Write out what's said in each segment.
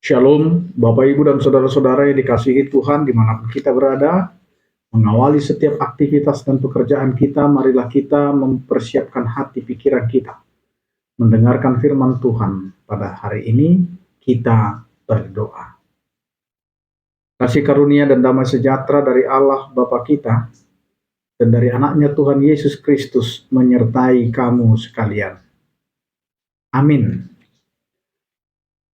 Shalom, Bapak, Ibu, dan Saudara-saudara yang dikasihi Tuhan dimanapun kita berada. Mengawali setiap aktivitas dan pekerjaan kita, marilah kita mempersiapkan hati pikiran kita. Mendengarkan firman Tuhan pada hari ini, kita berdoa. Kasih karunia dan damai sejahtera dari Allah Bapa kita, dan dari anaknya Tuhan Yesus Kristus menyertai kamu sekalian. Amin.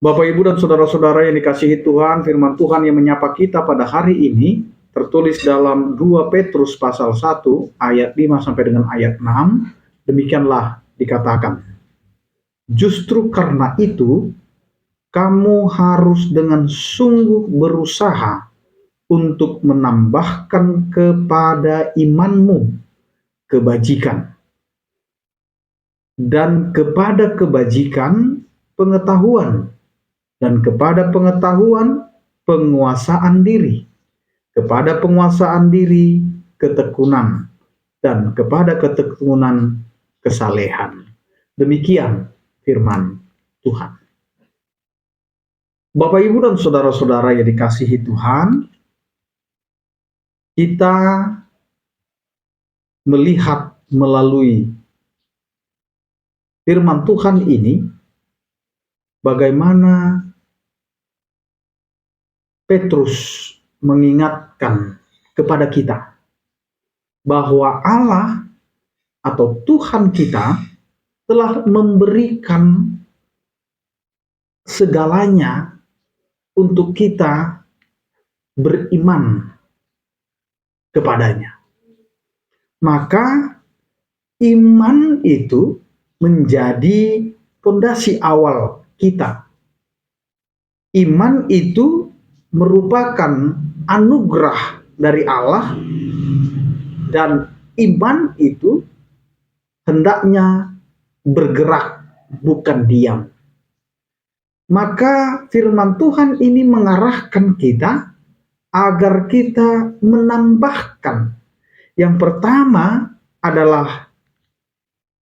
Bapak, Ibu, dan Saudara-saudara yang dikasihi Tuhan, firman Tuhan yang menyapa kita pada hari ini tertulis dalam 2 Petrus pasal 1 ayat 5 sampai dengan ayat 6. Demikianlah dikatakan, justru karena itu kamu harus dengan sungguh berusaha untuk menambahkan kepada imanmu kebajikan, dan kepada kebajikan pengetahuan, dan kepada pengetahuan penguasaan diri, kepada penguasaan diri ketekunan, dan kepada ketekunan kesalehan. Demikian firman Tuhan. Bapak, Ibu, dan Saudara-saudara yang dikasihi Tuhan, kita melihat melalui firman Tuhan ini bagaimana Petrus mengingatkan kepada kita bahwa Allah atau Tuhan kita telah memberikan segalanya untuk kita beriman kepadanya. Maka iman itu menjadi fondasi awal kita. Iman itu merupakan anugerah dari Allah, dan iman itu hendaknya bergerak, bukan diam. Maka firman Tuhan ini mengarahkan kita agar kita menambahkan. Yang pertama adalah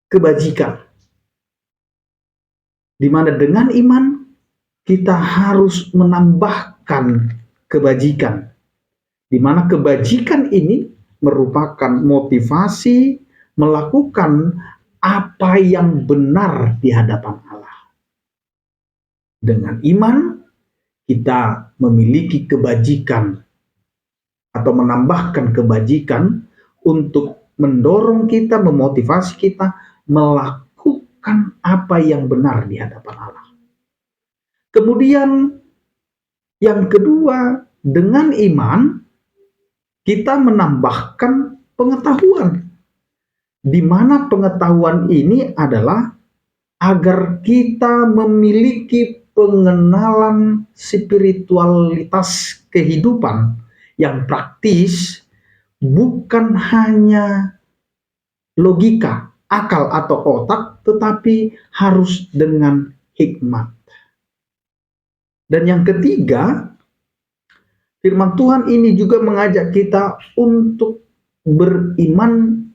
kebajikan, di mana dengan iman kita harus menambahkan kebajikan, di mana kebajikan ini merupakan motivasi melakukan apa yang benar di hadapan Allah. Dengan iman kita memiliki kebajikan atau menambahkan kebajikan untuk mendorong kita, memotivasi kita melakukan apa yang benar di hadapan Allah. Kemudian yang kedua, dengan iman kita menambahkan pengetahuan, di mana pengetahuan ini adalah agar kita memiliki pengenalan spiritualitas kehidupan yang praktis, bukan hanya logika, akal atau otak, tetapi harus dengan hikmat. Dan yang ketiga, firman Tuhan ini juga mengajak kita untuk beriman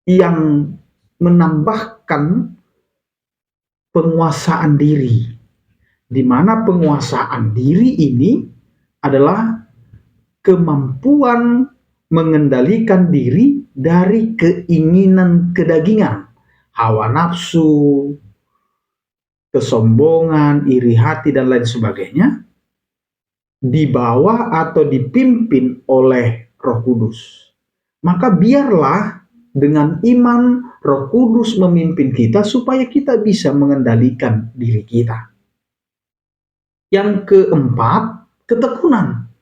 yang menambahkan penguasaan diri, di mana penguasaan diri ini adalah kemampuan mengendalikan diri dari keinginan kedagingan, hawa nafsu, kesombongan, iri hati, dan lain sebagainya, dibawa atau dipimpin oleh Roh Kudus. Maka biarlah dengan iman Roh Kudus memimpin kita supaya kita bisa mengendalikan diri kita. Yang keempat, ketekunan,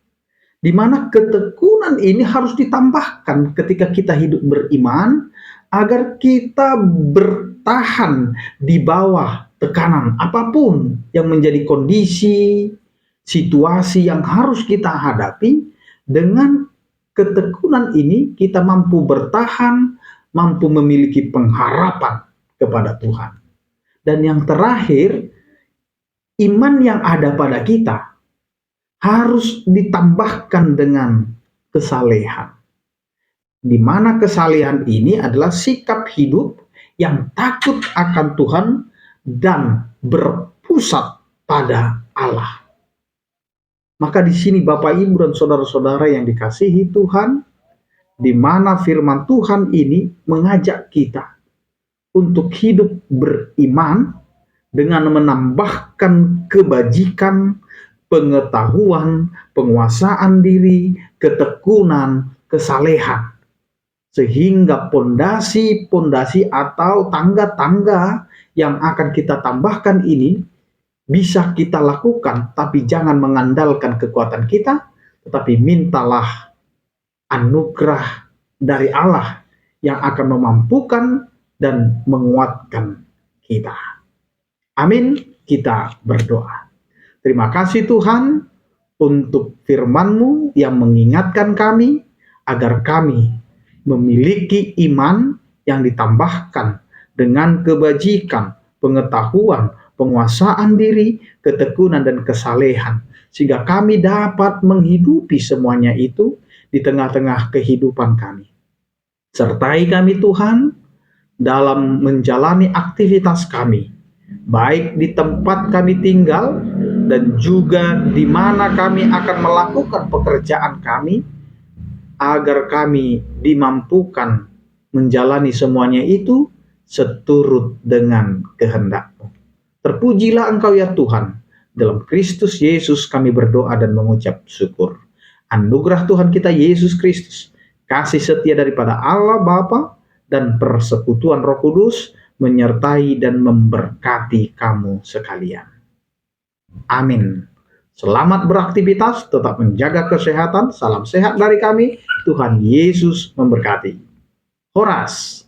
di mana ketekunan ini harus ditambahkan ketika kita hidup beriman agar kita bertahan di bawah tekanan apapun yang menjadi kondisi, situasi yang harus kita hadapi. Dengan ketekunan ini kita mampu bertahan, mampu memiliki pengharapan kepada Tuhan. Dan yang terakhir, iman yang ada pada kita harus ditambahkan dengan kesalehan, di mana kesalehan ini adalah sikap hidup yang takut akan Tuhan dan berpusat pada Allah. Maka di sini Bapak, Ibu, dan saudara-saudara yang dikasihi Tuhan, di mana firman Tuhan ini mengajak kita untuk hidup beriman dengan menambahkan kebajikan, pengetahuan, penguasaan diri, ketekunan, kesalehan. Sehingga pondasi-pondasi atau tangga-tangga yang akan kita tambahkan ini bisa kita lakukan, tapi jangan mengandalkan kekuatan kita, tetapi mintalah anugerah dari Allah yang akan memampukan dan menguatkan kita. Amin. Kita berdoa. Terima kasih Tuhan untuk firman-Mu yang mengingatkan kami agar kami memiliki iman yang ditambahkan dengan kebajikan, pengetahuan, penguasaan diri, ketekunan, dan kesalehan, sehingga kami dapat menghidupi semuanya itu di tengah-tengah kehidupan kami. Sertai kami Tuhan dalam menjalani aktivitas kami, baik di tempat kami tinggal dan juga di mana kami akan melakukan pekerjaan kami, agar kami dimampukan menjalani semuanya itu seturut dengan kehendak-Mu. Terpujilah Engkau ya Tuhan. Dalam Kristus Yesus kami berdoa dan mengucap syukur. Anugerah Tuhan kita Yesus Kristus, kasih setia daripada Allah Bapa, dan persekutuan Roh Kudus menyertai dan memberkati kamu sekalian. Amin. Selamat beraktivitas, tetap menjaga kesehatan. Salam sehat dari kami. Tuhan Yesus memberkati. Horas.